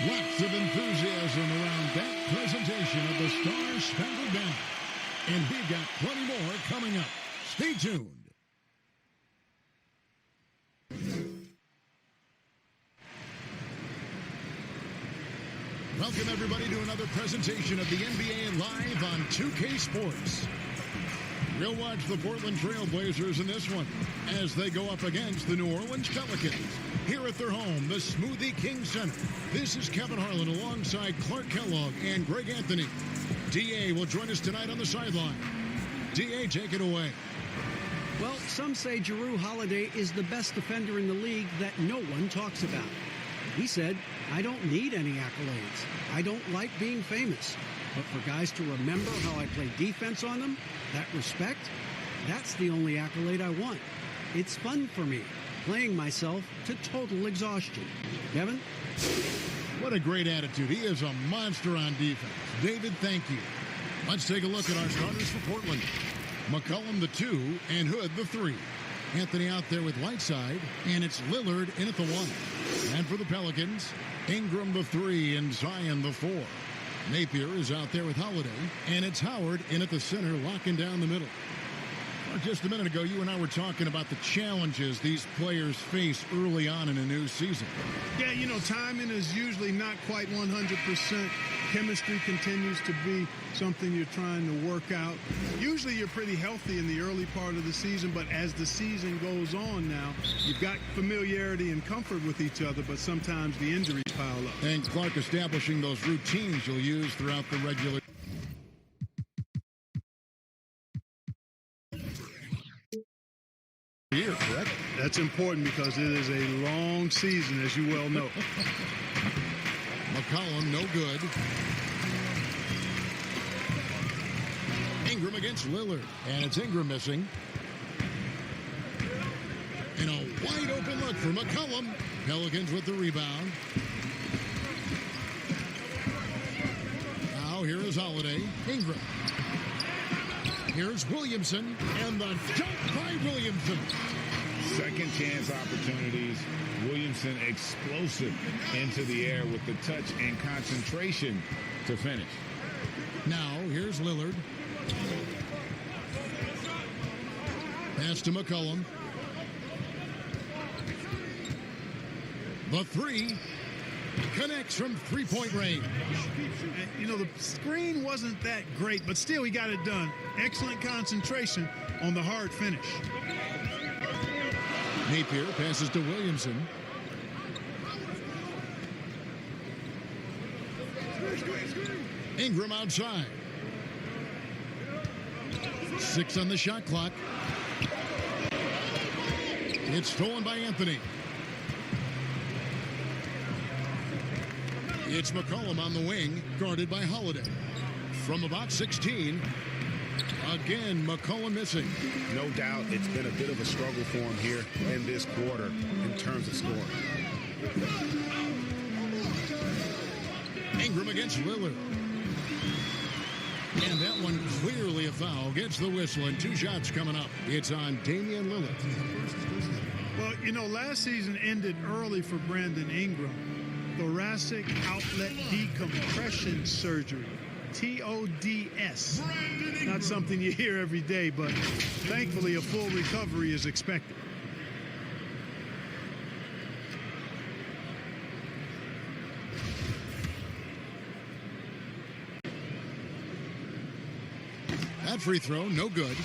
Lots of enthusiasm around that presentation of the Star-Spangled Banner. And we've got plenty more coming up. Stay tuned. Welcome, everybody, to another presentation of the NBA Live on 2K Sports. We'll watch the Portland Trailblazers in this one as they go up against the New Orleans Pelicans. Here at their home, the Smoothie King Center. This is Kevin Harlan alongside Clark Kellogg and Greg Anthony. D.A. will join us tonight on the sideline. D.A., take it away. Well, some say Jrue Holiday is the best defender in the league that no one talks about. He said, I don't need any accolades. I don't like being famous. But for guys to remember how I play defense on them, that respect, that's the only accolade I want. It's fun for me, playing myself to total exhaustion. Kevin? What a great attitude. He is a monster on defense. David, thank you. Let's take a look at our starters for Portland. McCollum, the 2, and Hood, the 3. Anthony out there with Whiteside, and it's Lillard in at the 1. And for the Pelicans, Ingram, the 3, and Zion, the 4. Napier is out there with Holiday, and it's Howard in at the center, locking down the middle. Just a minute ago, you and I were talking about the challenges these players face early on in a new season. Yeah, you know, timing is usually not quite 100%. Chemistry continues to be something you're trying to work out. Usually you're pretty healthy in the early part of the season, but as the season goes on now, you've got familiarity and comfort with each other, but sometimes the injuries pile up. And Clark establishing those routines you'll use throughout the regular year, correct? That's important because it is a long season, as you well know. McCollum, no good. Ingram against Lillard, and it's Ingram missing. And a wide open look for McCollum. Pelicans with the rebound. Now here is Holiday. Ingram. Here's Williamson, and the dunk by Williamson. Second chance opportunities. Williamson explosive into the air with the touch and concentration to finish. Now here's Lillard. Pass to McCollum. The 3 connects from three-point range. You know, the screen wasn't that great, but still he got it done. Excellent concentration on the hard finish. Napier passes to Williamson. Ingram outside. 6 on the shot clock. It's stolen by Anthony. It's McCollum on the wing, guarded by Holiday. From about 16, again, McCollum missing. No doubt it's been a bit of a struggle for him here in this quarter in terms of scoring. Ingram against Lillard. And that one clearly a foul. Gets the whistle, and 2 shots coming up. It's on Damian Lillard. Well, you know, last season ended early for Brandon Ingram. Thoracic outlet decompression surgery. TODS. Not something you hear every day, but thankfully a full recovery is expected. That free throw, no good.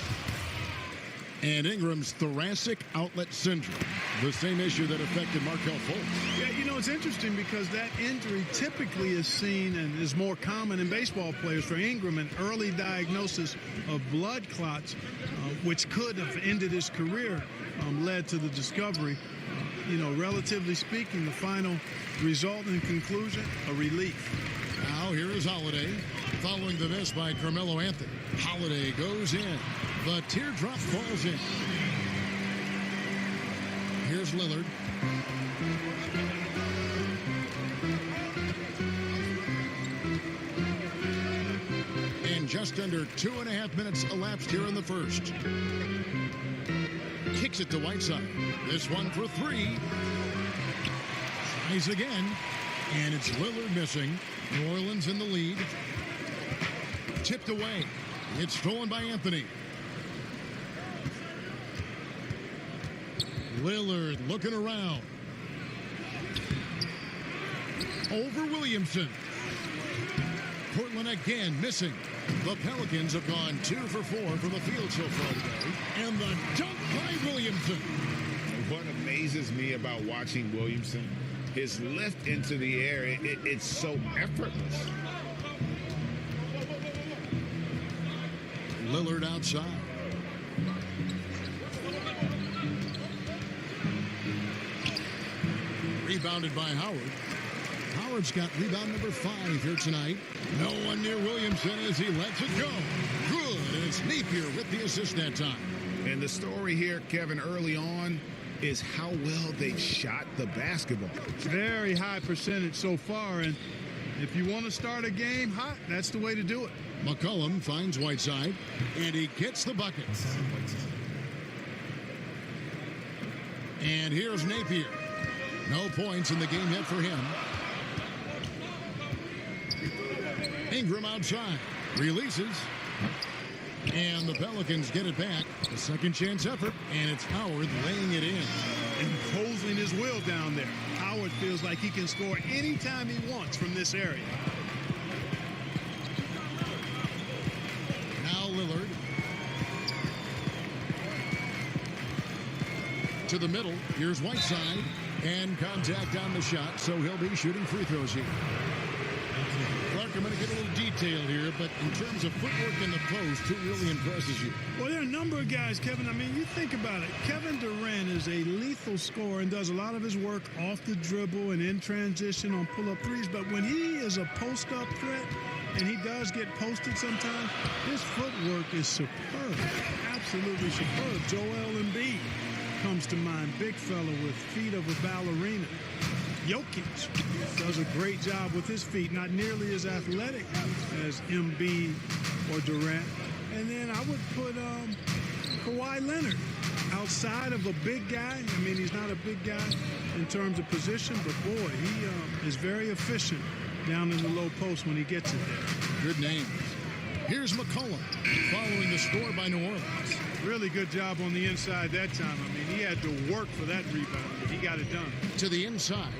And Ingram's thoracic outlet syndrome, the same issue that affected Markelle Fultz. Yeah, you know, it's interesting because that injury typically is seen and is more common in baseball players. For Ingram, an early diagnosis of blood clots, which could have ended his career, led to the discovery. You know, relatively speaking, the final result and conclusion, a relief. Now here is Holiday, following the miss by Carmelo Anthony. Holiday goes in. The teardrop falls in. Here's Lillard. And just under 2.5 minutes elapsed here in the first. Kicks it to Whiteside. This one for three. Tries again. And it's Lillard missing. New Orleans in the lead. Tipped away. It's stolen by Anthony. Lillard looking around. Over Williamson. Portland again missing. The Pelicans have gone 2 for 4 from the field so far today. And the dunk by Williamson. What amazes me about watching Williamson, his lift into the air, it's so effortless. Lillard outside. Rebounded by Howard. Howard's got rebound number 5 here tonight. No one near Williamson as he lets it go. Good, and it's Napier with the assist that time. And the story here, Kevin, early on is how well they shot the basketball. Very high percentage so far, and if you want to start a game hot, that's the way to do it. McCollum finds Whiteside, and he gets the bucket. And here's Napier. No points in the game yet for him. Ingram outside. Releases. And the Pelicans get it back. A second chance effort. And it's Howard laying it in. Imposing his will down there. Howard feels like he can score anytime he wants from this area. Now Lillard. To the middle. Here's Whiteside. And contact on the shot, so he'll be shooting free throws here. Clark, I'm going to get a little detailed here, but in terms of footwork in the post, who really impresses you? Well, there are a number of guys, Kevin. I mean, you think about it. Kevin Durant is a lethal scorer and does a lot of his work off the dribble and in transition on pull-up threes. But when he is a post-up threat, and he does get posted sometimes, his footwork is superb. Absolutely superb. Joel Embiid comes to mind. Big fella with feet of a ballerina. Jokic does a great job with his feet. Not nearly as athletic as Embiid or Durant. And then I would put Kawhi Leonard outside of a big guy. I mean, he's not a big guy in terms of position, but boy, he is very efficient down in the low post when he gets it there. Good name. Here's McCollum following the score by New Orleans. Really good job on the inside that time. I mean, he had to work for that rebound, but he got it done. To the inside.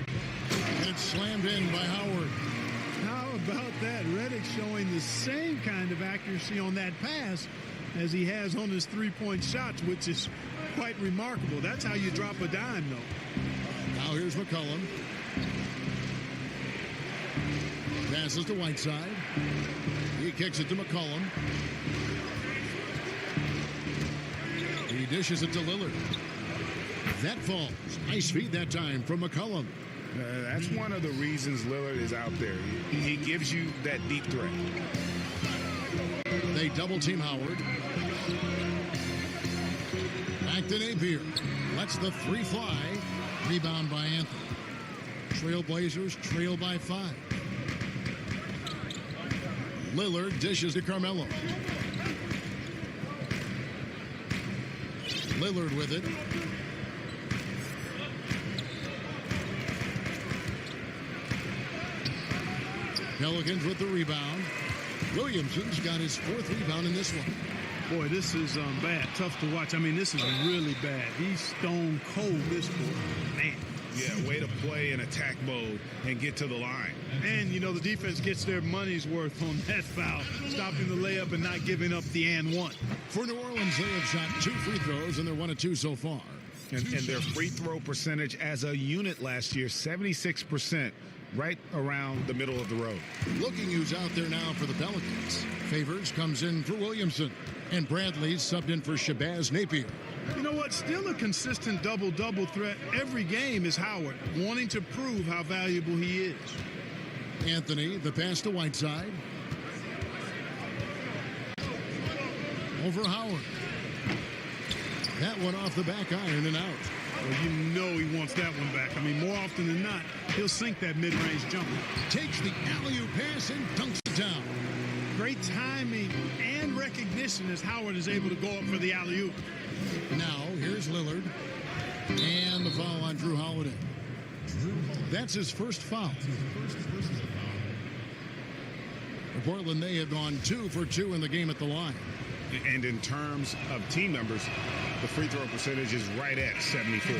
And it's slammed in by Howard. How about that? Redick showing the same kind of accuracy on that pass as he has on his three-point shots, which is quite remarkable. That's how you drop a dime, though. Now here's McCollum. Passes to Whiteside. He kicks it to McCollum. He dishes it to Lillard. That falls. Nice feed that time from McCollum. That's one of the reasons Lillard is out there. He gives you that deep threat. They double team Howard. Back to Napier. Lets the three fly. Rebound by Anthony. Trailblazers trail by 5. Lillard dishes to Carmelo. Lillard with it. Pelicans with the rebound. Williamson's got his 4th rebound in this one. Boy, this is bad. Tough to watch. I mean, this is really bad. He's stone cold this quarter. Man. Yeah, way to play in attack mode and get to the line. And, you know, the defense gets their money's worth on that foul, stopping the layup and not giving up the and one. For New Orleans, they have shot 2 free throws, and they're 1 of 2 so far. And their free throw percentage as a unit last year, 76%, right around the middle of the road. Looking who's out there now for the Pelicans. Favors comes in for Williamson, and Bradley's subbed in for Shabazz Napier. You know what? Still a consistent double-double threat every game is Howard, wanting to prove how valuable he is. Anthony, the pass to Whiteside. Over Howard. That one off the back iron and out. Well, you know he wants that one back. I mean, more often than not, he'll sink that mid-range jumper. Takes the alley-oop pass and dunks it down. Great timing and recognition as Howard is able to go up for the alley-oop. Now, here's Lillard. And the foul on Drew Holiday. That's his first foul. For Portland, they have gone 2 for 2 in the game at the line. And in terms of team numbers, the free throw percentage is right at 74.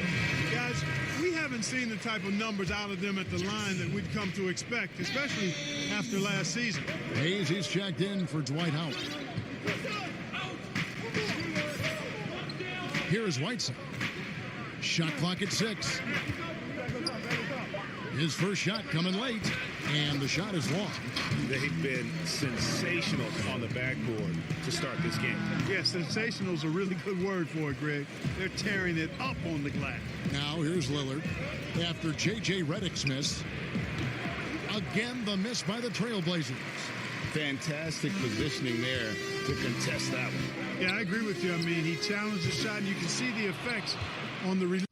Guys, we haven't seen the type of numbers out of them at the line that we'd come to expect, especially after last season. Hayes, he's checked in for Dwight Howard. Here is Whiteside. Shot clock at 6. His first shot coming late, and the shot is long. They've been sensational on the backboard to start this game. Yeah, sensational is a really good word for it, Greg. They're tearing it up on the glass. Now here's Lillard. After J.J. Redick's miss. Again, the miss by the Trailblazers. Fantastic positioning there to contest that one. Yeah, I agree with you. I mean, he challenged the shot, and you can see the effects on the release.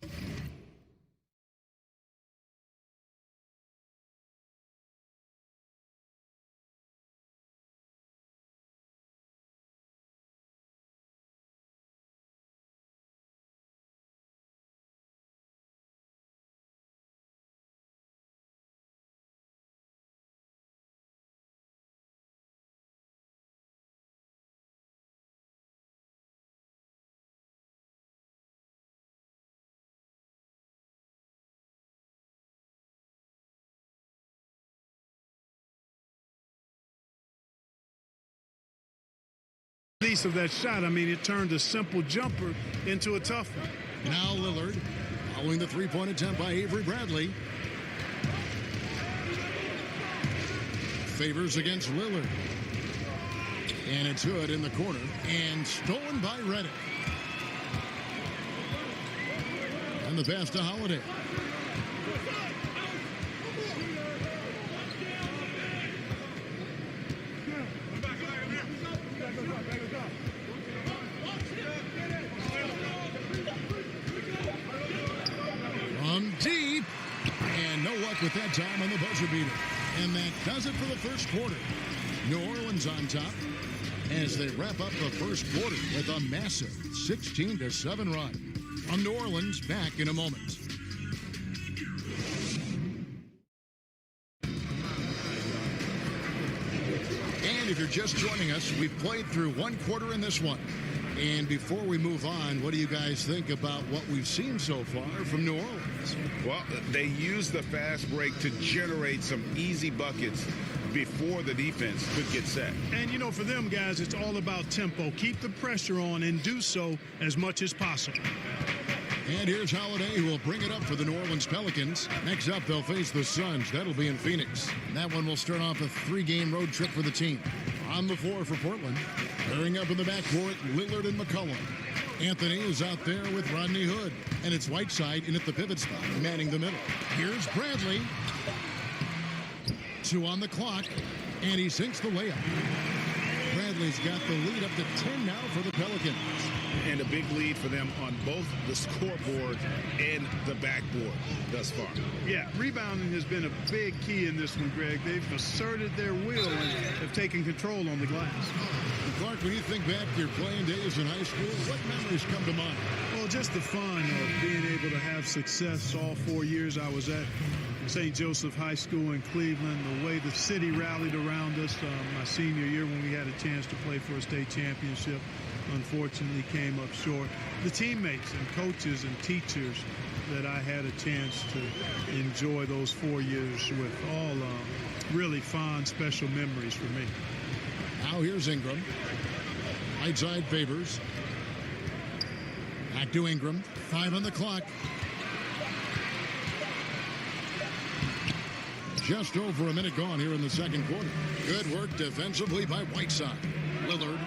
Of that shot. I mean, it turned a simple jumper into a tough one. Now Lillard, following the three-point attempt by Avery Bradley. Favors against Lillard. And it's Hood in the corner and stolen by Redick. And the pass to Holiday. From deep, and no luck with that time on the buzzer beater. And that does it for the first quarter. New Orleans on top as they wrap up the first quarter with a massive 16-7 run. From New Orleans, back in a moment. And if you're just joining us, we've played through one quarter in this one. And before we move on, what do you guys think about what we've seen so far from New Orleans? Well, they used the fast break to generate some easy buckets before the defense could get set. And, you know, for them, guys, it's all about tempo. Keep the pressure on and do so as much as possible. And here's Holiday, who will bring it up for the New Orleans Pelicans. Next up, they'll face the Suns. That'll be in Phoenix. That one will start off a 3-game road trip for the team. On the floor for Portland, pairing up in the backcourt, Lillard and McCollum. Anthony is out there with Rodney Hood, and it's Whiteside in at the pivot spot, manning the middle. Here's Bradley. 2 on the clock, and he sinks the layup. Bradley's got the lead up to 10 now for the Pelicans. And a big lead for them on both the scoreboard and the backboard thus far. Yeah, rebounding has been a big key in this one, Greg. They've asserted their will and have taken control on the glass. Clark, when you think back to your playing days in high school, what memories come to mind? Well, just the fun of being able to have success all 4 years I was at St. Joseph High School in Cleveland, the way the city rallied around us my senior year when we had a chance to play for a state championship. Unfortunately came up short. The teammates and coaches and teachers that I had a chance to enjoy those 4 years with, all really fond, special memories for me. Now here's Ingram. Whiteside favors. Back to Ingram. 5 on the clock. Just over a minute gone here in the second quarter. Good work defensively by Whiteside. Lillard,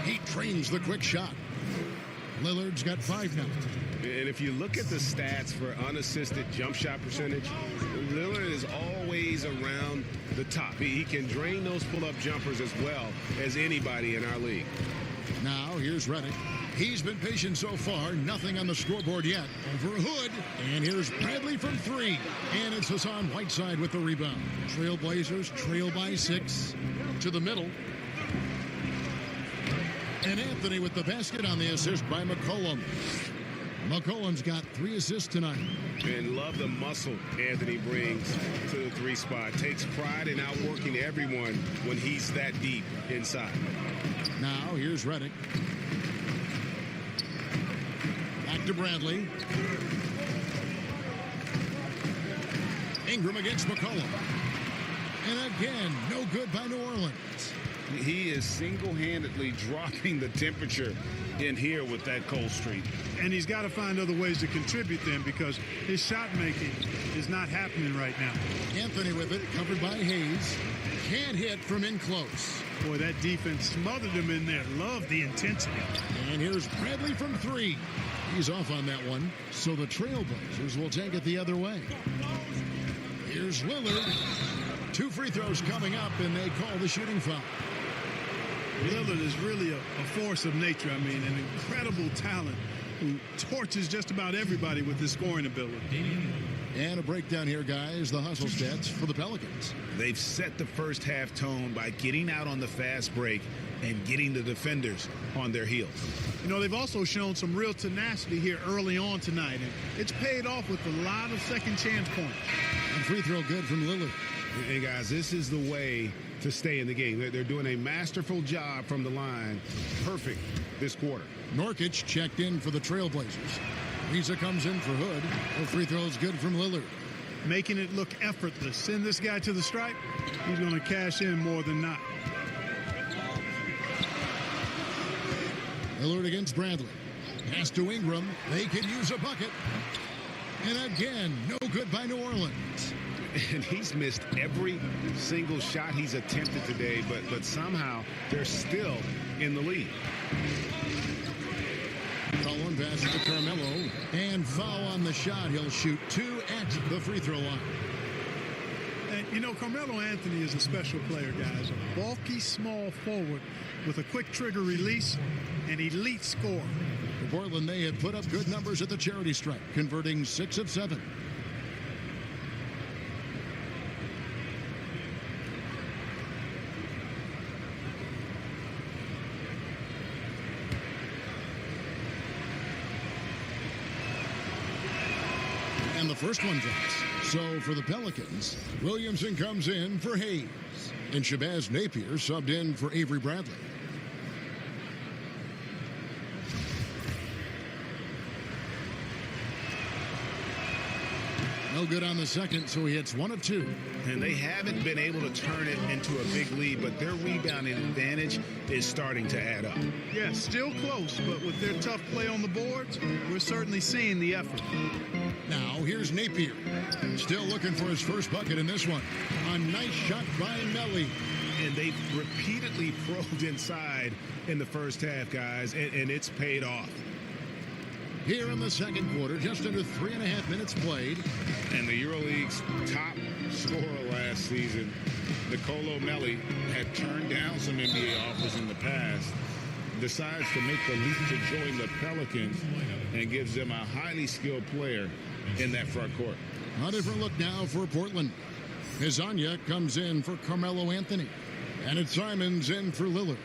he trains the quick shot. Lillard's got 5 now. And if you look at the stats for unassisted jump shot percentage, Lillard is always around the top. He can drain those pull-up jumpers as well as anybody in our league. Now here's Redick. He's been patient so far. Nothing on the scoreboard yet. Over Hood. And here's Bradley from 3. And it's Hassan Whiteside with the rebound. Trailblazers trail by 6 to the middle. And Anthony with the basket on the assist by McCollum. McCollum's got 3 assists tonight. And love the muscle Anthony brings to the 3 spot. Takes pride in outworking everyone when he's that deep inside. Now here's Redick. Back to Bradley. Ingram against McCollum. And again, no good by New Orleans. He is single-handedly dropping the temperature in here with that cold streak. And he's got to find other ways to contribute then, because his shot making is not happening right now. Anthony with it, covered by Hayes. Can't hit from in close. Boy, that defense smothered him in there. Love the intensity. And here's Bradley from 3. He's off on that one, so the Trailblazers will take it the other way. Here's Lillard. 2 free throws coming up, and they call the shooting foul. Lillard is really a force of nature. I mean, an incredible talent who torches just about everybody with his scoring ability. And a breakdown here, guys. The hustle stats for the Pelicans. They've set the first half tone by getting out on the fast break and getting the defenders on their heels. You know, they've also shown some real tenacity here early on tonight, and it's paid off with a lot of second chance points. And free throw good from Lillard. And guys, this is the way to stay in the game. They're doing a masterful job from the line. Perfect this quarter. Nurkic checked in for the Trailblazers. Reza comes in for Hood. The free throw is good from Lillard. Making it look effortless. Send this guy to the stripe, he's going to cash in more than not. Lillard against Bradley. Pass to Ingram. They can use a bucket. And again, no good by New Orleans. And he's missed every single shot he's attempted today, but somehow they're still in the lead. Cullen passes to Carmelo. And foul on the shot. He'll shoot 2 at the free throw line. And, you know, Carmelo Anthony is a special player, guys. A bulky, small forward with a quick trigger release, an elite scorer. For Portland, they had put up good numbers at the charity stripe, converting 6 of 7. And the first one drops. So for the Pelicans, Williamson comes in for Hayes. And Shabazz Napier subbed in for Avery Bradley. No good on the second, so he hits 1 of 2. And they haven't been able to turn it into a big lead, but their rebounding advantage is starting to add up. Yeah, still close, but with their tough play on the boards, we're certainly seeing the effort. Now here's Napier. Still looking for his first bucket in this one. A nice shot by Melly. And they've repeatedly probed inside in the first half, guys, and it's paid off. Here in the second quarter, just under 3.5 minutes played. And the EuroLeague's top scorer last season, Nicolo Melli, had turned down some NBA offers in the past, decides to make the leap to join the Pelicans, and gives them a highly skilled player in that front court. A different look now for Portland. Hezonja comes in for Carmelo Anthony. And it's Simons in for Lillard.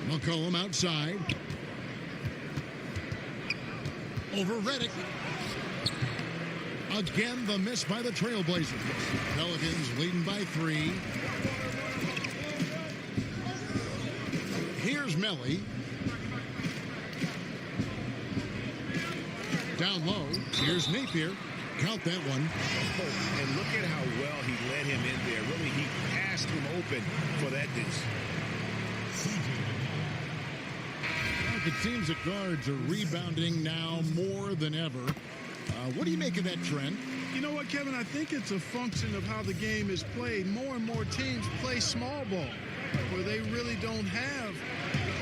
McCollum outside. Over Redick. Again, the miss by the Trailblazers. Pelicans leading by 3. Here's Melly. Down low. Here's Napier. Count that one. Oh, and look at how well he led him in there. Really, he passed him open for that deuce. It seems that guards are rebounding now more than ever. What do you make of that trend? You know what, Kevin? I think it's a function of how the game is played. More and more teams play small ball, where they really don't have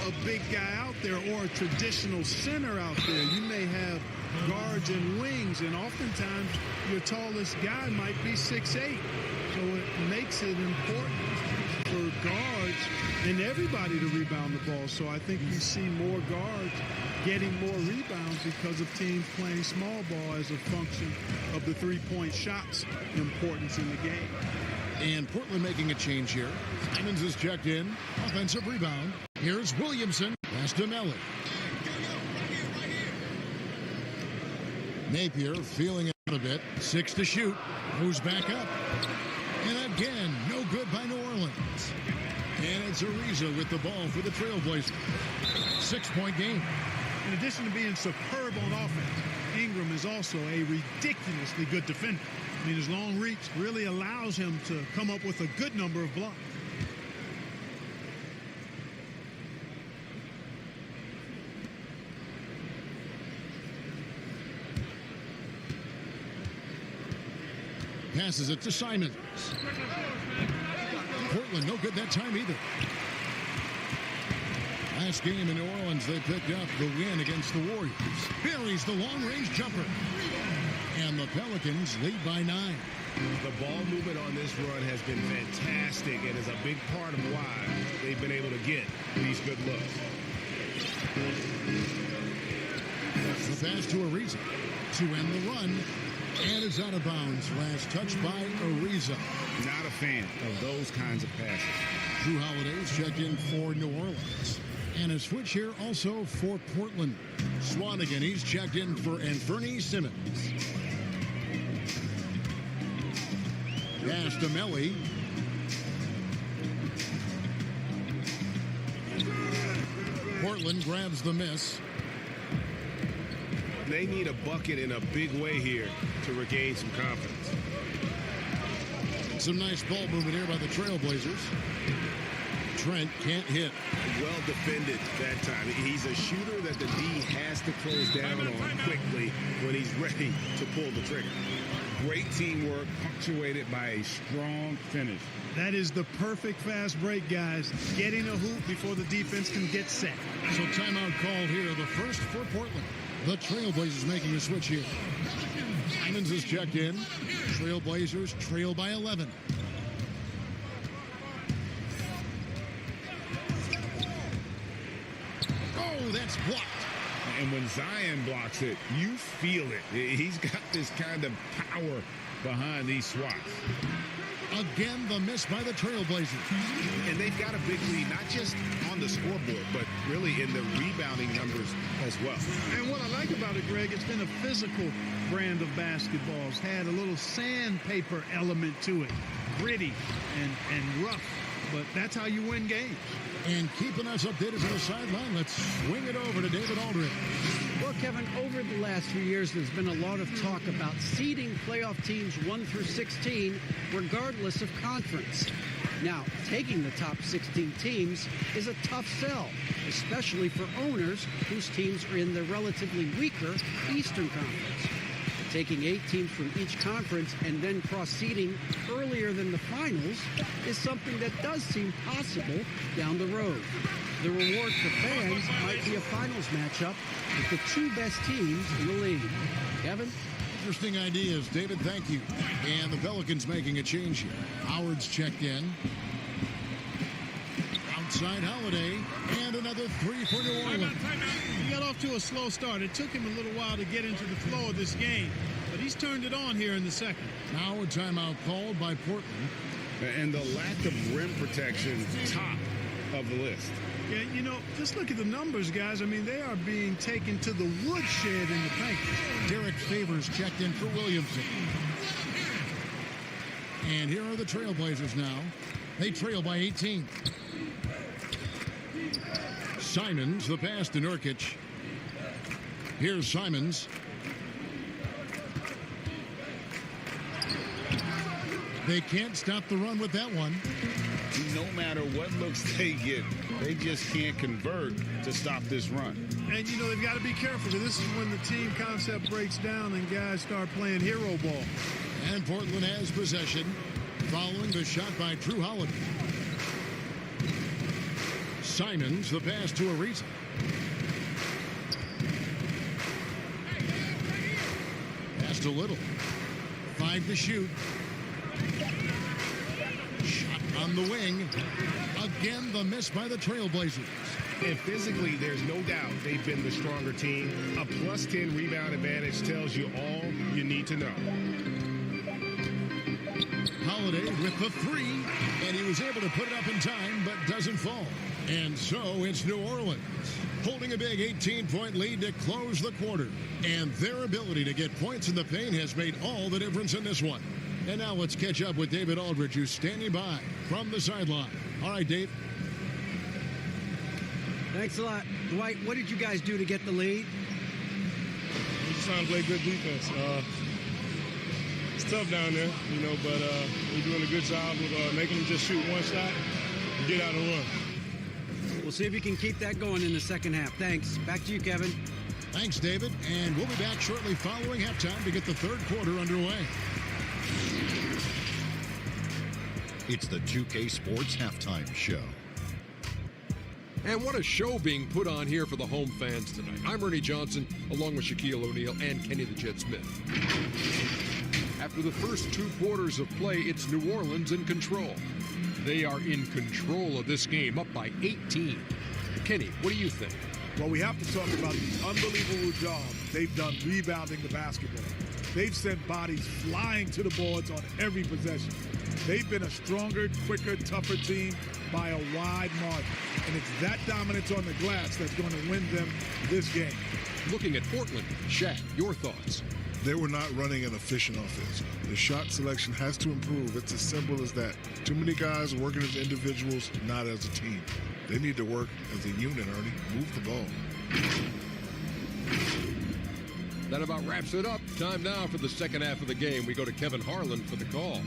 a big guy out there or a traditional center out there. You may have guards and wings, and oftentimes your tallest guy might be 6'8". So it makes it important for guards guards and everybody to rebound the ball. So I think you see more guards getting more rebounds because of teams playing small ball as a function of the three-point shots importance in the game. And Portland making a change here. Simons is checked in. Offensive rebound. Here's Williamson. Pass to Melly. Napier feeling it out a bit. 6 to shoot. Moves back up. And again, no good by New Orleans. And it's Ariza with the ball for the Trailblazers. 6-point game. In addition to being superb on offense, Ingram is also a ridiculously good defender. I mean, his long reach really allows him to come up with a good number of blocks. Passes it to Simons. Portland no good that time either. Last game in New Orleans, they picked up the win against the Warriors. Buries the long-range jumper. And the Pelicans lead by 9. The ball movement on this run has been fantastic and is a big part of why they've been able to get these good looks. The pass to Ariza to end the run. And it's out of bounds. Last touch by Ariza. Not a fan of those kinds of passes. Drew Holiday's checked in for New Orleans. And a switch here also for Portland. Swanigan, he's checked in for Anthony Simmons. Pass to Melly. Portland grabs the miss. They need a bucket in a big way here to regain some confidence. Some nice ball movement here by the Trailblazers. Trent can't hit. Well defended that time. He's a shooter that the D has to close down on quickly when he's ready to pull the trigger. Great teamwork punctuated by a strong finish. That is the perfect fast break, guys. Getting a hoop before the defense can get set. So timeout called here, the first for Portland. The Trailblazers making a switch here. Simons is checked in. Trailblazers trail by 11. Oh, that's blocked. And when Zion blocks it, you feel it. He's got this kind of power behind these swats. Again, the miss by the Trailblazers. And they've got a big lead, not just on the scoreboard, but really in the rebounding numbers as well. And what I like about it, Greg, it's been a physical brand of basketball. It's had a little sandpaper element to it. Gritty and rough. But that's how you win games. And keeping us updated from the sideline, let's swing it over to David Aldridge. Well, Kevin, over the last few years, there's been a lot of talk about seeding playoff teams 1 through 16, regardless of conference. Now, taking the top 16 teams is a tough sell, especially for owners whose teams are in the relatively weaker Eastern Conference. Taking 8 teams from each conference and then cross-seeding earlier than the finals is something that does seem possible down the road. The reward for fans might be a finals matchup with the 2 best teams in the league. Kevin? Interesting ideas, David. Thank you. And the Pelicans making a change here. Howard's checked in. Outside Holiday. And another 3 for New Orleans. He got off to a slow start. It took him a little while to get into the flow of this game. But he's turned it on here in the second. Now a timeout called by Portland. And the lack of rim protection, top of the list. Yeah, you know, just look at the numbers, guys. I mean, they are being taken to the woodshed in the paint. Derek Favors checked in for Williamson. And here are the Trailblazers now. They trail by 18. Simons, the pass to Nurkic. Here's Simons. They can't stop the run with that one. No matter what looks they get, they just can't convert to stop this run. And, you know, they've got to be careful, because this is when the team concept breaks down and guys start playing hero ball. And Portland has possession following the shot by Drew Holiday. Simons, the pass to Ariza. Pass to Little. 5 to shoot. Shot on the wing. Again, the miss by the Trailblazers. And physically, there's no doubt they've been the stronger team. A plus 10 rebound advantage tells you all you need to know. Holiday with the three, and he was able to put it up in time, but doesn't fall. And so it's New Orleans holding a big 18-point lead to close the quarter. And their ability to get points in the paint has made all the difference in this one. And now let's catch up with David Aldridge, who's standing by from the sideline. All right, Dave. Thanks a lot. Dwight, what did you guys do to get the lead? We're just trying to play good defense. It's tough down there, but we're doing a good job of making them just shoot one shot and get out and run. We'll see if you can keep that going in the second half. Thanks. Back to you, Kevin. Thanks, David. And we'll be back shortly following halftime to get the third quarter underway. It's the 2K Sports Halftime Show. And what a show being put on here for the home fans tonight. I'm Ernie Johnson, along with Shaquille O'Neal and Kenny the Jet Smith. After the first 2 quarters of play, it's New Orleans in control. They are in control of this game, up by 18. Kenny, what do you think? Well, we have to talk about the unbelievable job they've done rebounding the basketball. They've sent bodies flying to the boards on every possession. They've been a stronger, quicker, tougher team by a wide margin. And it's that dominance on the glass that's going to win them this game. Looking at Portland, Shaq, your thoughts? They were not running an efficient offense. The shot selection has to improve. It's as simple as that. Too many guys working as individuals, not as a team. They need to work as a unit, Ernie. Move the ball. That about wraps it up. Time now for the second half of the game. We go to Kevin Harlan for the call.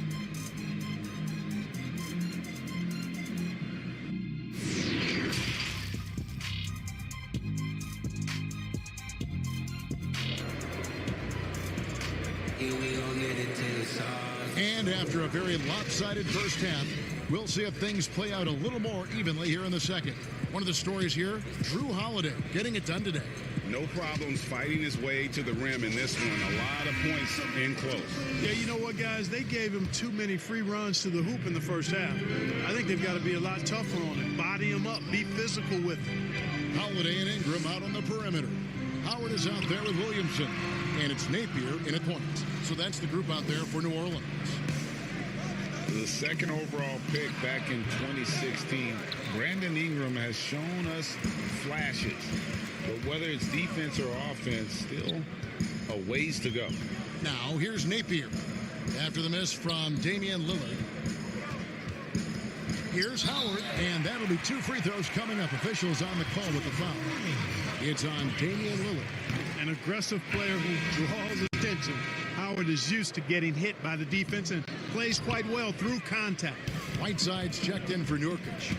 And after a very lopsided first half, we'll see if things play out a little more evenly here in the second. One of the stories here, Drew Holiday getting it done today. No problems fighting his way to the rim in this one. A lot of points in close. Yeah, you know what, guys? They gave him too many free runs to the hoop in the first half. I think they've got to be a lot tougher on him. Body him up. Be physical with him. Holiday and Ingram out on the perimeter. Howard is out there with Williamson. And it's Napier in at point. So that's the group out there for New Orleans. The second overall pick back in 2016. Brandon Ingram has shown us flashes. But whether it's defense or offense, still a ways to go. Now here's Napier. After the miss from Damian Lillard. Here's Howard, and that'll be 2 free throws coming up. Officials on the call with the foul. It's on Damian Lillard. An aggressive player who draws attention. Howard is used to getting hit by the defense and plays quite well through contact. Whiteside's checked in for Nurkic.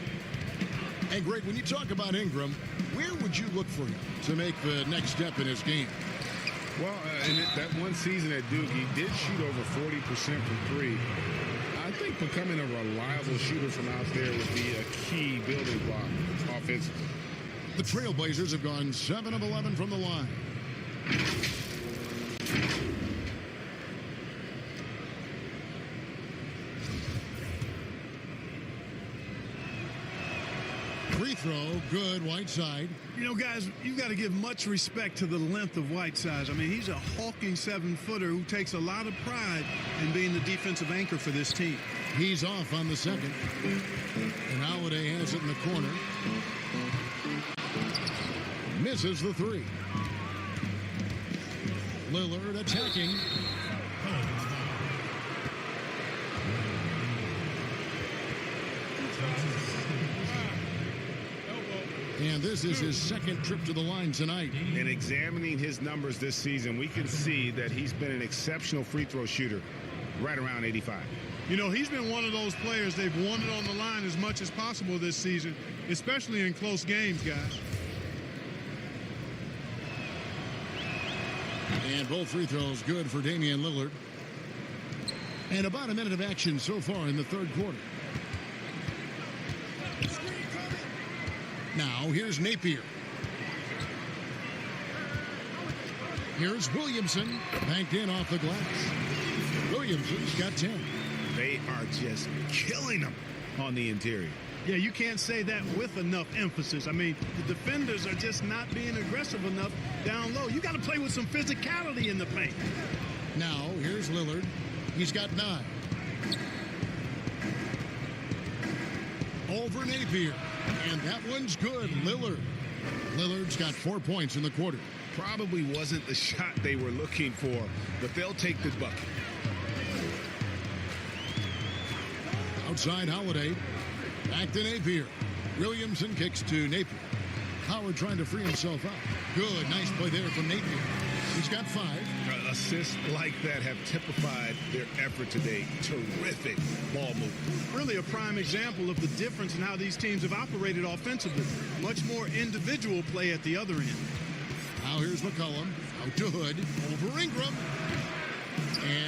And Greg, when you talk about Ingram, where would you look for him to make the next step in his game? Well, in that one season at Duke, he did shoot over 40% from 3. I think becoming a reliable shooter from out there would be a key building block offensively. The Trailblazers have gone 7 of 11 from the line. Free throw, good, Whiteside. You know, guys, you've got to give much respect to the length of Whiteside. I mean, he's a hulking 7-footer who takes a lot of pride in being the defensive anchor for this team. He's off on the second. And Holiday has it in the corner. Misses the 3. Lillard attacking. And this is his second trip to the line tonight. In examining his numbers this season, we can see that he's been an exceptional free throw shooter, right around 85. You know, he's been one of those players they've wanted on the line as much as possible this season, especially in close games, guys. And both free throws good for Damian Lillard. And about a minute of action so far in the third quarter. Now, here's Napier. Here's Williamson, banked in off the glass. Williamson's got 10. They are just killing them on the interior. Yeah, you can't say that with enough emphasis. I mean, the defenders are just not being aggressive enough down low. You got to play with some physicality in the paint. Now, here's Lillard. He's got 9. Over Napier. And that one's good. Lillard's got 4 points in the quarter. Probably wasn't the shot they were looking for, but they'll take the bucket. Outside Holiday. Back to Napier. Williamson kicks to Napier. Howard trying to free himself up. Good. Nice play there from Napier. He's got 5. Assists like that have typified their effort today. Terrific ball movement. Really a prime example of the difference in how these teams have operated offensively. Much more individual play at the other end. Now here's McCollum. Out to Hood. Over Ingram.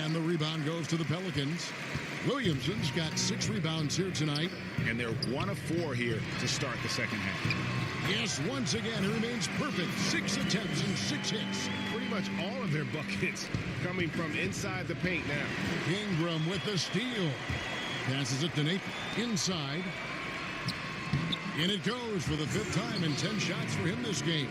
And the rebound goes to the Pelicans. Williamson's got 6 rebounds here tonight. And they're 1 of 4 here to start the second half. Yes, once again, he remains perfect. 6 attempts and 6 hits. Pretty much all of their buckets coming from inside the paint now. Ingram with the steal. Passes it to Napier. Inside. And it goes for the 5th time and 10 shots for him this game.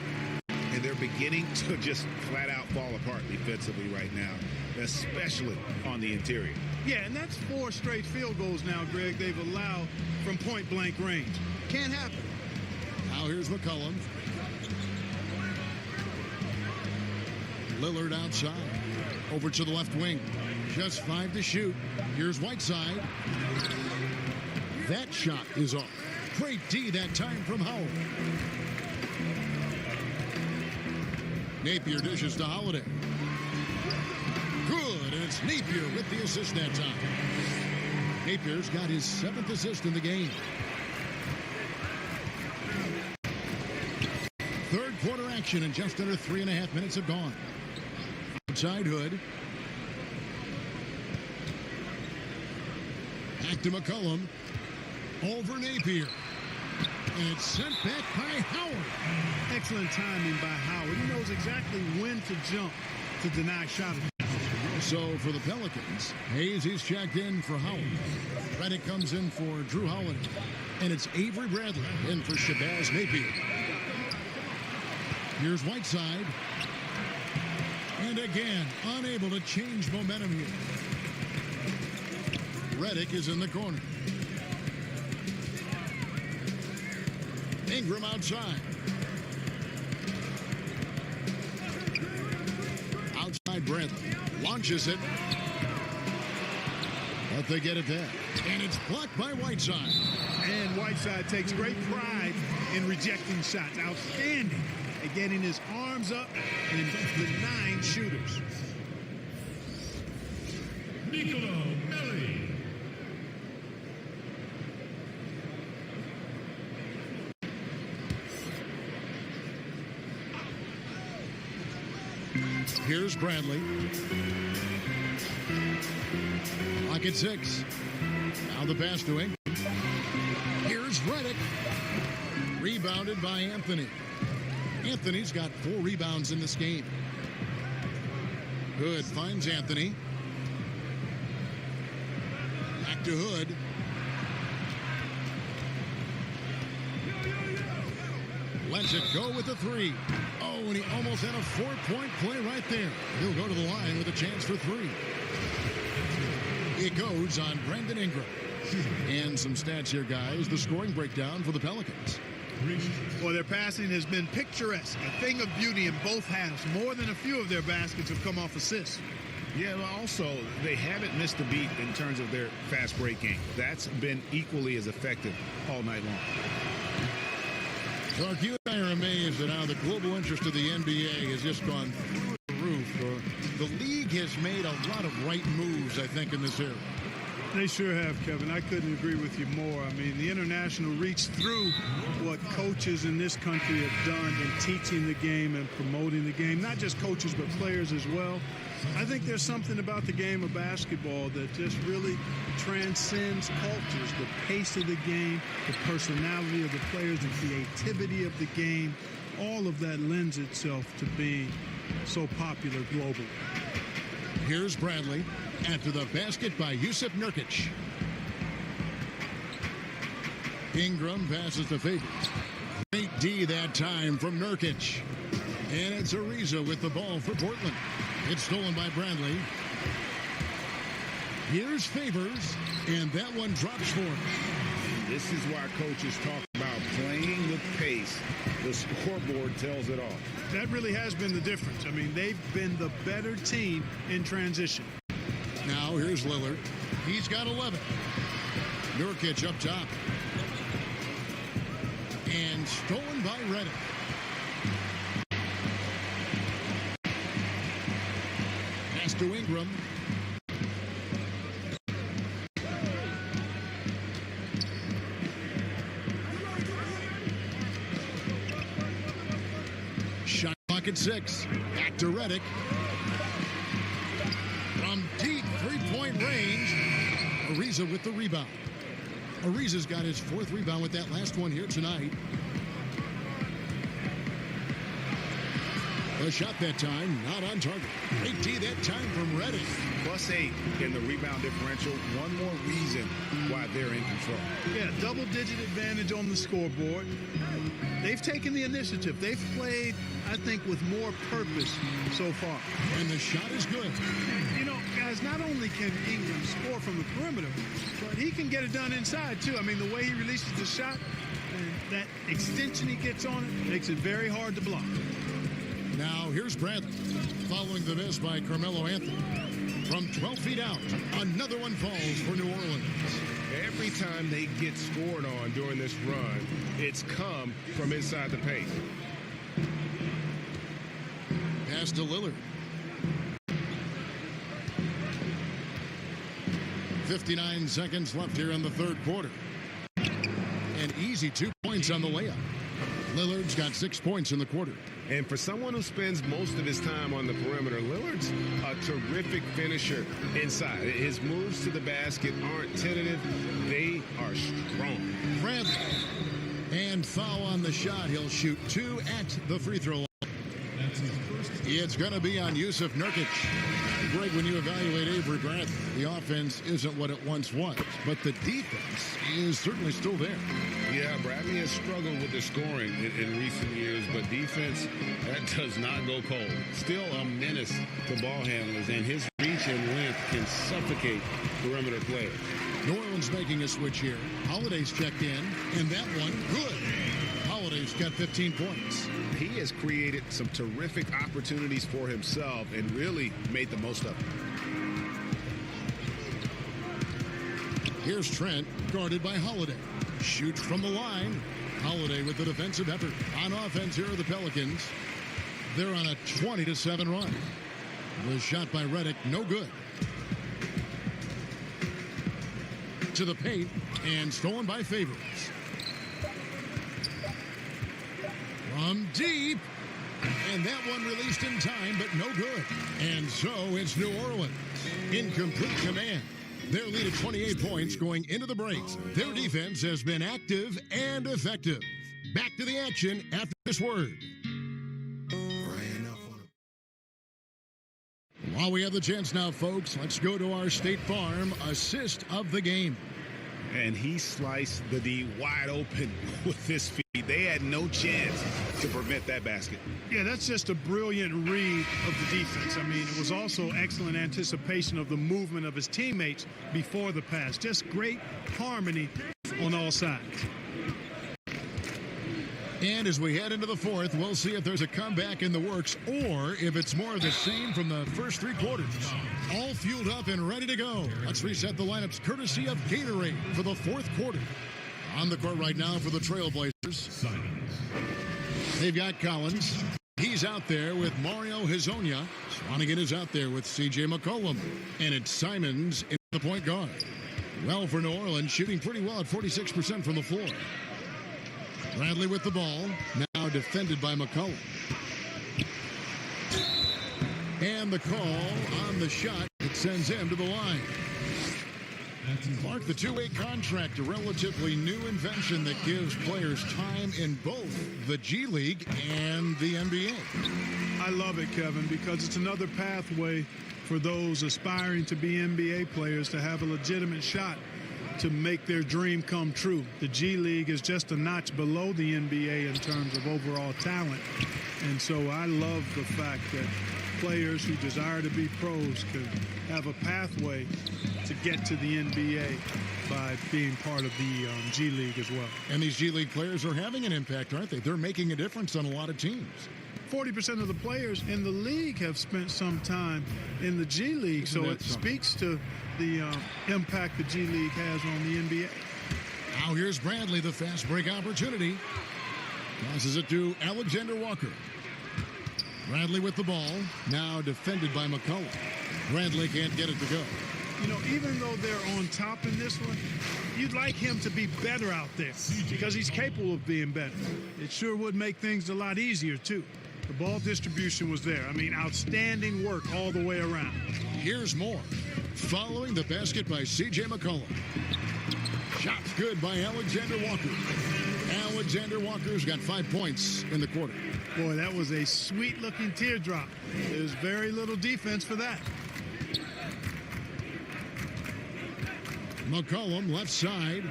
And they're beginning to just flat out fall apart defensively right now, especially on the interior. Yeah, and that's 4 straight field goals now, Greg, they've allowed from point-blank range. Can't happen. Now here's McCollum. Lillard outside. Over to the left wing. Just 5 to shoot. Here's Whiteside. That shot is off. Great D that time from Howard. Napier dishes to Holiday. Good, and it's Napier with the assist that time. Napier's got his 7th assist in the game. Third quarter action, and just under 3.5 minutes have gone. Outside Hood. Back to McCollum. Over Napier. And it's sent back by Howard. Excellent timing by Howard. He knows exactly when to jump to deny shot. So for the Pelicans, Hayes is checked in for Howard. Redick comes in for Drew Holiday. And it's Avery Bradley in for Shabazz Napier. Here's Whiteside. And again, unable to change momentum here. Redick is in the corner. Ingram outside. Outside Bradley. Launches it. But they get it back. And it's blocked by Whiteside. And Whiteside takes great pride in rejecting shots. Outstanding at getting his arms up and denying shooters. Nicolo Melli. Here's Bradley. Clock at 6. Now the pass to Ingram. Here's Redick. Rebounded by Anthony. Anthony's got 4 rebounds in this game. Hood finds Anthony. Back to Hood. Lets it go with the 3. Oh, and he almost had a 4-point play right there. He'll go to the line with a chance for 3. It goes on Brandon Ingram. And some stats here, guys. The scoring breakdown for the Pelicans. Well, their passing has been picturesque. A thing of beauty in both halves. More than a few of their baskets have come off assists. Yeah, but also, they haven't missed a beat in terms of their fast break game. That's been equally as effective all night long. Clark, you and I are amazed at how the global interest of the NBA has just gone through the roof. The league has made a lot of right moves, I think, in this era. They sure have, Kevin. I couldn't agree with you more. I mean, the international reach through what coaches in this country have done in teaching the game and promoting the game. Not just coaches, but players as well. I think there's something about the game of basketball that just really transcends cultures. The pace of the game, the personality of the players, the creativity of the game, all of that lends itself to being so popular globally. Here's Bradley after the basket by Yusuf Nurkic. Ingram passes to Favors. Great D that time from Nurkic. And it's Ariza with the ball for Portland. It's stolen by Bradley. Here's Favors, and that one drops for him. This is why coaches talk about playing with pace. The scoreboard tells it all. That really has been the difference. I mean, they've been the better team in transition. Now here's Lillard. He's got 11. Nurkic up top. And stolen by Redick. Pass to Ingram. Shot clock at 6. Back to Redick. From deep three-point range. Ariza with the rebound. Ariza's got his 4th rebound with that last one here tonight. A shot that time, not on target. Great D that time from Redick. +8 in the rebound differential. One more reason why they're in control. Yeah, double-digit advantage on the scoreboard. They've taken the initiative. They've played, I think, with more purpose so far. And the shot is good. You know, guys, not only can Ingram score from the perimeter, but he can get it done inside, too. I mean, the way he releases the shot and that extension he gets on it makes it very hard to block. Now, here's Bradley, following the miss by Carmelo Anthony. From 12 feet out, another one falls for New Orleans. Every time they get scored on during this run, it's come from inside the paint. Pass to Lillard. 59 seconds left here in the third quarter. An easy 2 points on the layup. Lillard's got 6 points in the quarter. And for someone who spends most of his time on the perimeter, Lillard's a terrific finisher inside. His moves to the basket aren't tentative. They are strong. Bradley. And foul on the shot. He'll shoot 2 at the free throw line. It's going to be on Yusuf Nurkic. Greg, when you evaluate Avery Bradley, the offense isn't what it once was, but the defense is certainly still there. Yeah, Bradley has struggled with the scoring in recent years, but defense, that does not go cold. Still a menace to ball handlers, and his reach and length can suffocate perimeter players. New Orleans making a switch here. Holiday's checked in, and that one, good. Holiday's got 15 points. He has created some terrific opportunities for himself and really made the most of them. Here's Trent, guarded by Holiday. Shoots from the line. Holiday with the defensive effort. On offense, here are the Pelicans. They're on a 20-7 run. The shot by Redick, no good. To the paint, and stolen by Favors. From deep. And that one released in time, but no good. And so it's New Orleans in complete command. Their lead at 28 points going into the break. Their defense has been active and effective. Back to the action after this word. While we have the chance now, folks, let's go to our State Farm assist of the game. And he sliced the D wide open with his feet. They had no chance to prevent that basket. Yeah, that's just a brilliant read of the defense. I mean, it was also excellent anticipation of the movement of his teammates before the pass. Just great harmony on all sides. And as we head into the fourth, we'll see if there's a comeback in the works or if it's more of the same from the first 3 quarters. All fueled up and ready to go. Let's reset the lineups courtesy of Gatorade for the fourth quarter. On the court right now for the Trailblazers. They've got Collins. He's out there with Mario Hezonja. Swanigan is out there with C.J. McCollum. And it's Simons in the point guard. Well, for New Orleans, shooting pretty well at 46% from the floor. Bradley with the ball, now defended by McCollum. And the call on the shot that sends him to the line. Clark, the two-way contract, a relatively new invention that gives players time in both the G League and the NBA. I love it, Kevin, because it's another pathway for those aspiring to be NBA players to have a legitimate shot to make their dream come true. The G League is just a notch below the NBA in terms of overall talent. And so I love the fact that players who desire to be pros can have a pathway to get to the NBA by being part of the G League as well. And these G League players are having an impact, aren't they? They're making a difference on a lot of teams. 40% of the players in the league have spent some time in the G League, so it speaks to the impact the G League has on the NBA. Now here's Bradley, the fast break opportunity. Passes it to Alexander Walker. Bradley with the ball, now defended by McCollum. Bradley can't get it to go. You know, even though they're on top in this one, you'd like him to be better out there because he's capable of being better. It sure would make things a lot easier, too. The ball distribution was there. I mean, outstanding work all the way around. Here's more. Following the basket by C.J. McCollum. Shot good by Alexander Walker. Alexander Walker's got 5 points in the quarter. Boy, that was a sweet-looking teardrop. There's very little defense for that. McCollum left side.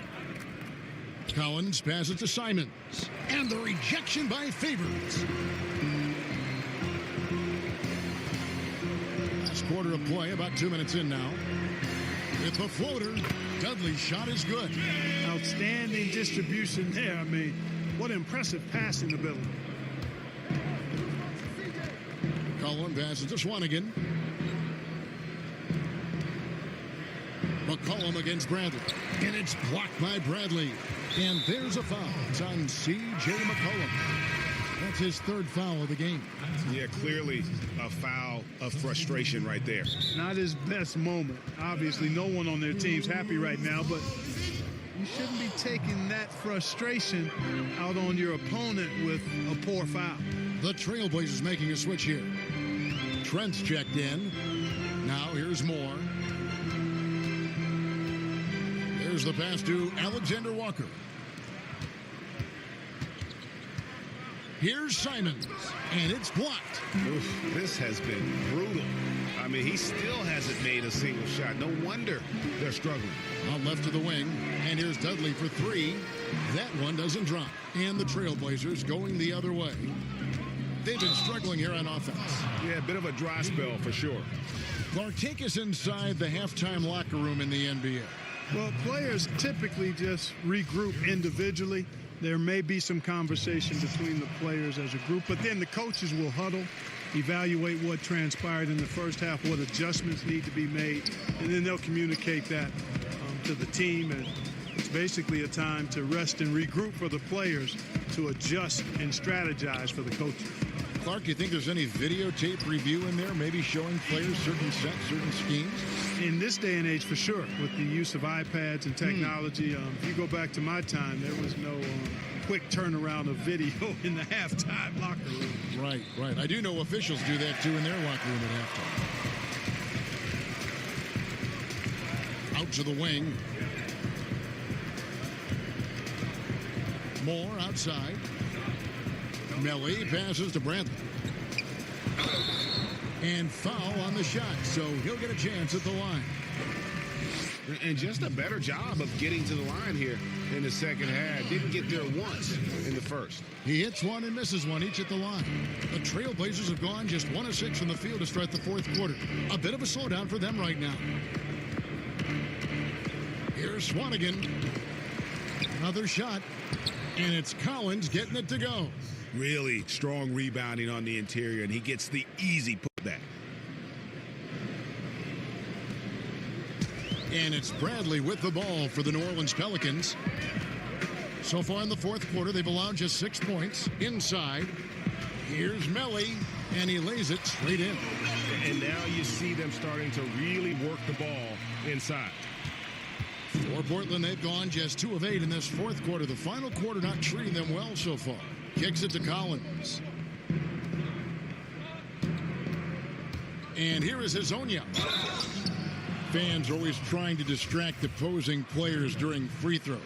Collins passes to Simons. And the rejection by Favors. Last quarter of play, about 2 minutes in now. With the floater, Dudley's shot is good. Outstanding distribution there. I mean, what impressive passing ability. McCollum passes to Swanigan. McCollum against Bradley. And it's blocked by Bradley. And there's a foul. It's on C.J. McCollum. That's his third foul of the game. Yeah, clearly a foul of frustration right there. Not his best moment. Obviously, no one on their team's happy right now, but you shouldn't be taking that frustration out on your opponent with a poor foul. The Trailblazers making a switch here. Trent's checked in. Now here's Moore. There's the pass to Alexander Walker. Here's Simons, and it's blocked. Oof, this has been brutal. I mean, he still hasn't made a single shot. No wonder they're struggling. Out left to the wing, and here's Dudley for three. That one doesn't drop. And the Trailblazers going the other way. They've been struggling here on offense. Yeah, a bit of a dry spell for sure. Clark, take us inside the halftime locker room in the NBA. Well, players typically just regroup individually. There may be some conversation between the players as a group, but then the coaches will huddle, evaluate what transpired in the first half, what adjustments need to be made, and then they'll communicate that to the team. And it's basically a time to rest and regroup for the players to adjust and strategize for the coaches. Clark, you think there's any videotape review in there, maybe showing players certain sets, certain schemes? In this day and age, for sure, with the use of iPads and technology. If you go back to my time, there was no quick turnaround of video in the halftime locker room. Right, right. I do know officials do that, too, in their locker room at halftime. Out to the wing. Moore outside. Melly passes to Bradley. And foul on the shot, so he'll get a chance at the line. And just a better job of getting to the line here in the second half. Didn't get there once in the first. He hits one and misses one, each at the line. The Trailblazers have gone just 1 of 6 from the field to start the fourth quarter. A bit of a slowdown for them right now. Here's Swanigan. Another shot. And it's Collins getting it to go. Really strong rebounding on the interior, and he gets the easy putback. And it's Bradley with the ball for the New Orleans Pelicans. So far in the fourth quarter, they've allowed just 6 points inside. Here's Melly, and he lays it straight in. And now you see them starting to really work the ball inside. For Portland, they've gone just 2 of 8 in this fourth quarter. The final quarter not treating them well so far. Kicks it to Collins. And here is Hezonja. Fans are always trying to distract opposing players during free throws.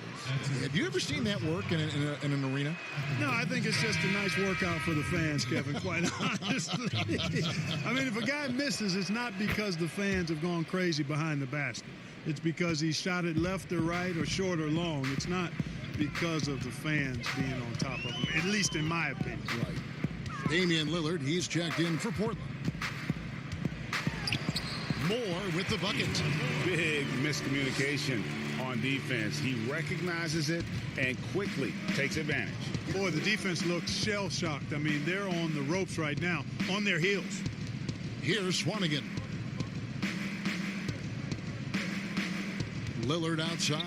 Have you ever seen that work in an arena? No, I think it's just a nice workout for the fans, Kevin, quite honestly. I mean, if a guy misses, it's not because the fans have gone crazy behind the basket. it's because he shot it left or right or short or long. It's not because of the fans being on top of him, at least in my opinion. Right. Damian Lillard, he's checked in for Portland. Moore with the bucket. Big miscommunication on defense. He recognizes it and quickly takes advantage. Boy, the defense looks shell-shocked. I mean, they're on the ropes right now, on their heels. Here's Swanigan. Lillard outside.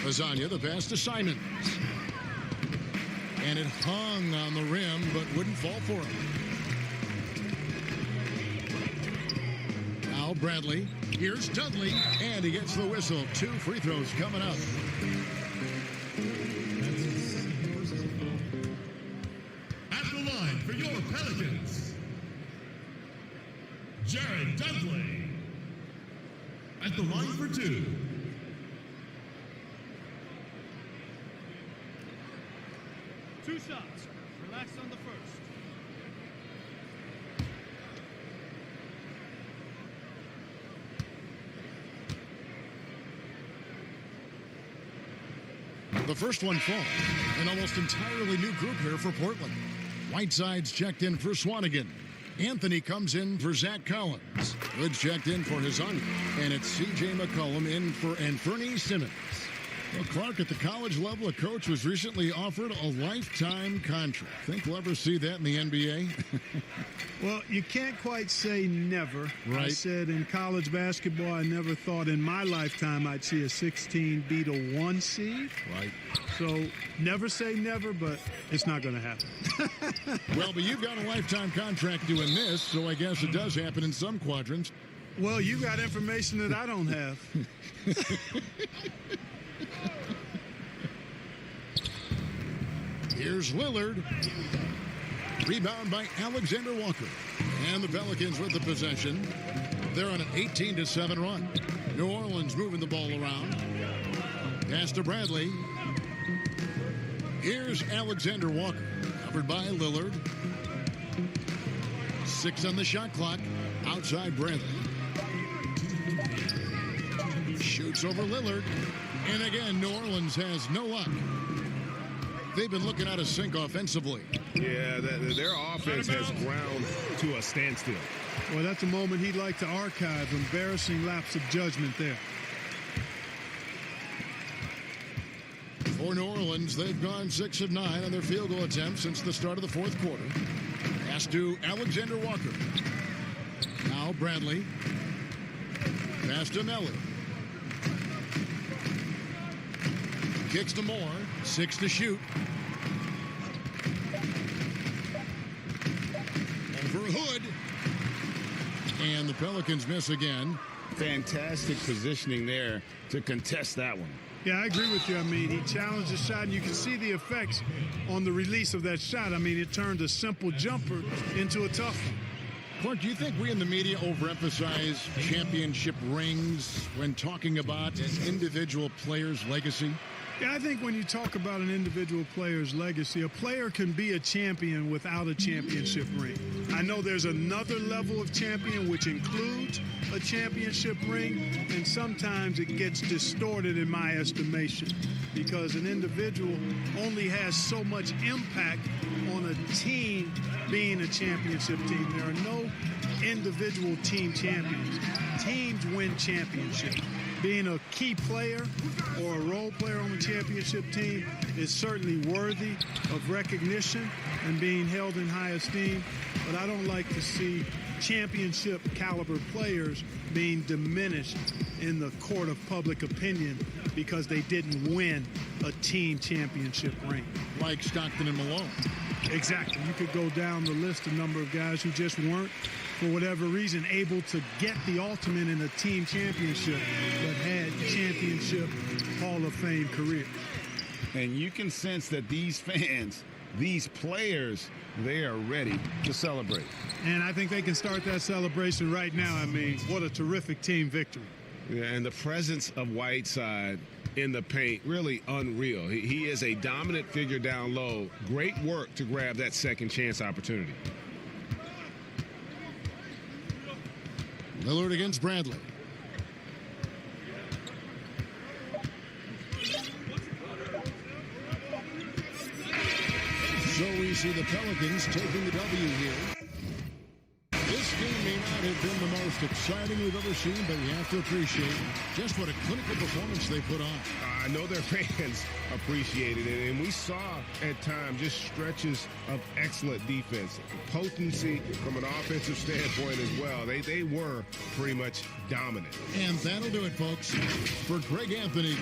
Lasagna, the pass to Simons. And it hung on the rim, but wouldn't fall for him. Now Bradley. Here's Dudley. And he gets the whistle. 2 free throws coming up. At the line for your Pelicans, Jared Dudley. At the line for 2. Two shots. Relax on the first. The first one falls. An almost entirely new group here for Portland. Whiteside's checked in for Swanigan. Anthony comes in for Zach Collins. Hood's checked in for Lasagna. And it's C.J. McCollum in for Anthony Simmons. Well, Clark, at the college level, a coach was recently offered a lifetime contract. Think we'll ever see that in the NBA? Well, you can't quite say never. Right. I said in college basketball, I never thought in my lifetime I'd see a 16 beat a 1 seed. Right. So never say never, but it's not going to happen. Well, but you've got a lifetime contract doing this, so I guess it does happen in some quadrants. Well, you got information that I don't have. Here's Lillard. Rebound by Alexander Walker. And the Pelicans with the possession. They're on an 18-7 run. New Orleans moving the ball around. Pass to Bradley. Here's Alexander Walker. Covered by Lillard. 6 on the shot clock. Outside Bradley. Shoots over Lillard. And again, New Orleans has no luck. They've been looking out of sync offensively. Yeah, their offense has ground to a standstill. Well, that's a moment he'd like to archive. Embarrassing lapse of judgment there. For New Orleans, they've gone 6 of 9 on their field goal attempts since the start of the fourth quarter. Pass to Alexander Walker. Now Bradley. Pass to Melly. Kicks to Moore. 6 to shoot. Over Hood. And the Pelicans miss again. Fantastic positioning there to contest that one. Yeah, I agree with you. I mean, he challenged the shot, and you can see the effects on the release of that shot. I mean, it turned a simple jumper into a tough one. Clark, do you think we in the media overemphasize championship rings when talking about an individual player's legacy? Yeah, I think when you talk about an individual player's legacy, a player can be a champion without a championship ring. I know there's another level of champion which includes a championship ring, and sometimes it gets distorted in my estimation because an individual only has so much impact on a team being a championship team. There are no individual team champions. Teams win championships. Being a key player or a role player on the championship team is certainly worthy of recognition and being held in high esteem, but I don't like to see championship caliber players being diminished in the court of public opinion because they didn't win a team championship ring. Like Stockton and Malone. Exactly. You could go down the list, a number of guys who just weren't, for whatever reason, able to get the ultimate in a team championship, but had championship Hall of Fame careers. And you can sense that these fans, these players, they are ready to celebrate. And I think they can start that celebration right now. I mean, what a terrific team victory. Yeah, and the presence of Whiteside in the paint, really unreal. He is a dominant figure down low. Great work to grab that second chance opportunity. Lillard against Bradley. So we see the Pelicans taking the W here. This game may not have been the most exciting we've ever seen, but we have to appreciate just what a clinical performance they put on. I know their fans appreciated it, and we saw at times just stretches of excellent defense. Potency from an offensive standpoint as well. They were pretty much dominant. And that'll do it, folks. For Greg Anthony.